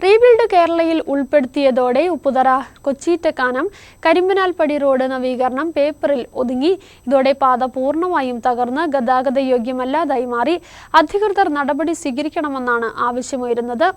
Rebuild കേരളയിൽ ഉൾപ്പെടുത്തിയതോടെ Upputhara കൊച്ചീറ്റക്കാനം കരിമ്പനാൽപ്പടി road നവീകരണം പേപ്പറിൽ ഒതുങ്ങി. ഇതോടെ പാത പൂർണ്ണമായും തകർന്ന് ഗതാഗത യോഗ്യമല്ലാതായി മാറി. അധികൃതർ നടപടി സ്വീകരിക്കണമെന്നാണ് ആവശ്യമുയരുന്നത്.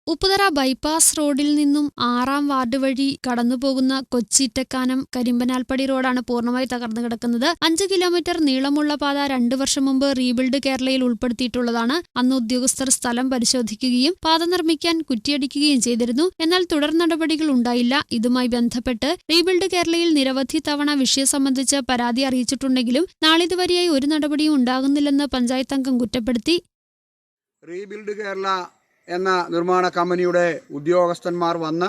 ഉപ്പുതറ ബൈപ്പാസ് റോഡിൽ നിന്നും 6-ാം വാർഡ് വഴി കടന്നുപോകുന്ന കൊച്ചീറ്റക്കാനം കരിമ്പനാൽപ്പടി റോഡാണ് പൂർണ്ണമായി തകർന്നു കിടക്കുന്നത്. 5 കിലോമീറ്റർ നീളമുള്ള പാത 2 വർഷം മുമ്പ് റീബിൽഡ് കേരളയിൽ ഉൾപ്പെടുത്തിയിട്ടുള്ളതാണ്. അന്ന് ഉദ്യോഗസ്ഥർ സ്ഥലം പരിശോധിക്കുകയും പാത നിർമ്മിക്കാൻ കുറ്റിയടിക്കുകയും ചെയ്തിരുന്നു. എന്നാൽ തുടർ നടപടികൾ ഉണ്ടായില്ല. ഇതുമായി ബന്ധപ്പെട്ട് റീബിൽഡ് കേരളയിൽ നിരവധി തവണ വിഷയം സംബന്ധിച്ച് പരാതി അറിയിച്ചിട്ടുണ്ടെങ്കിലും നാളിതുവരെയായി ഒരു നടപടിയും ഉണ്ടാകുന്നില്ലെന്ന് പഞ്ചായത്ത് അംഗം കുറ്റപ്പെടുത്തി. റീബിൽഡ് കേരള എന്ന നിർമ്മാണ കമ്പനിയുടെ ഉദ്യോഗസ്ഥന്മാർ വന്ന്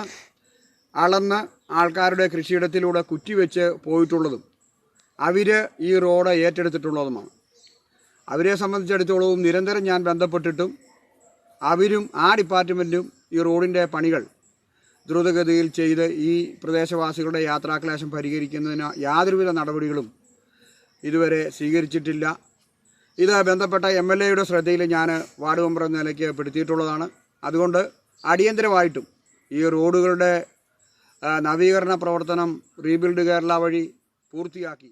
അളന്ന് ആൾക്കാരുടെ കൃഷിയിടത്തിലൂടെ കുറ്റിവെച്ച് പോയിട്ടുള്ളതും അവർ ഈ റോഡ് ഏറ്റെടുത്തിട്ടുള്ളതുമാണ്. അവരെ സംബന്ധിച്ചിടത്തോളം നിരന്തരം ഞാൻ ബന്ധപ്പെട്ടിട്ടും അവരും ആ ഡിപ്പാർട്ട്മെൻറ്റും ഈ റോഡിൻ്റെ പണികൾ ദ്രുതഗതിയിൽ ചെയ്ത് ഈ പ്രദേശവാസികളുടെ യാത്രാക്ലേശം പരിഹരിക്കുന്നതിന് യാതൊരുവിധ നടപടികളും ഇതുവരെ സ്വീകരിച്ചിട്ടില്ല. ഇത് ബന്ധപ്പെട്ട MLAയുടെ ശ്രദ്ധയിൽ ഞാൻ വാർഡ് മെമ്പർ എന്ന നിലയ്ക്ക് പെടുത്തിയിട്ടുള്ളതാണ്. അതുകൊണ്ട് അടിയന്തരമായിട്ടും ഈ റോഡുകളുടെ നവീകരണ പ്രവർത്തനം റീബിൽഡ് കേരള വഴി പൂർത്തിയാക്കി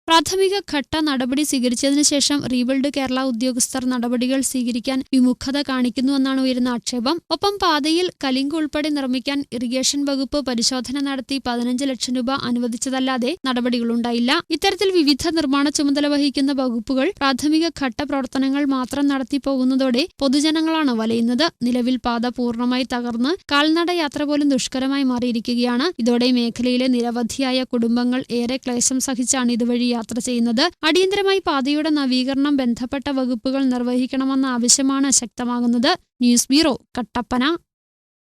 പ്രാഥമിക ഘട്ട നടപടി സ്വീകരിച്ചതിനു ശേഷം റീബിൽഡ് കേരള ഉദ്യോഗസ്ഥർ നടപടികൾ സ്വീകരിക്കാൻ വിമുഖത കാണിക്കുന്നുവെന്നാണ് ഉയരുന്ന ആക്ഷേപം. ഒപ്പം പാതയിൽ കലിങ്ക് ഉൾപ്പെടെ നിർമ്മിക്കാൻ ഇറിഗേഷൻ വകുപ്പ് പരിശോധന നടത്തി 15 ലക്ഷം രൂപ അനുവദിച്ചതല്ലാതെ നടപടികളുണ്ടായില്ല. ഇത്തരത്തിൽ വിവിധ നിർമ്മാണ ചുമതല വഹിക്കുന്ന വകുപ്പുകൾ പ്രാഥമിക ഘട്ട പ്രവർത്തനങ്ങൾ മാത്രം നടത്തി പോകുന്നതോടെ പൊതുജനങ്ങളാണ് വലയുന്നത്. നിലവിൽ പാത പൂർണ്ണമായി തകർന്ന് കാൽനട യാത്ര പോലും ദുഷ്കരമായി മാറിയിരിക്കുകയാണ്. ഇതോടെ മേഖലയിലെ നിരവധിയായ കുടുംബങ്ങൾ ഏറെ ക്ലേശം സഹിച്ചാണ് ഇതുവഴി യാത്ര ചെയ്യുന്നത്. അടിയന്തരമായി പാതയുടെ നവീകരണം ബന്ധപ്പെട്ട വകുപ്പുകൾ നിർവഹിക്കണമെന്ന ആവശ്യമാണ് ശക്തമാകുന്നത്. News bureau, Kattappana.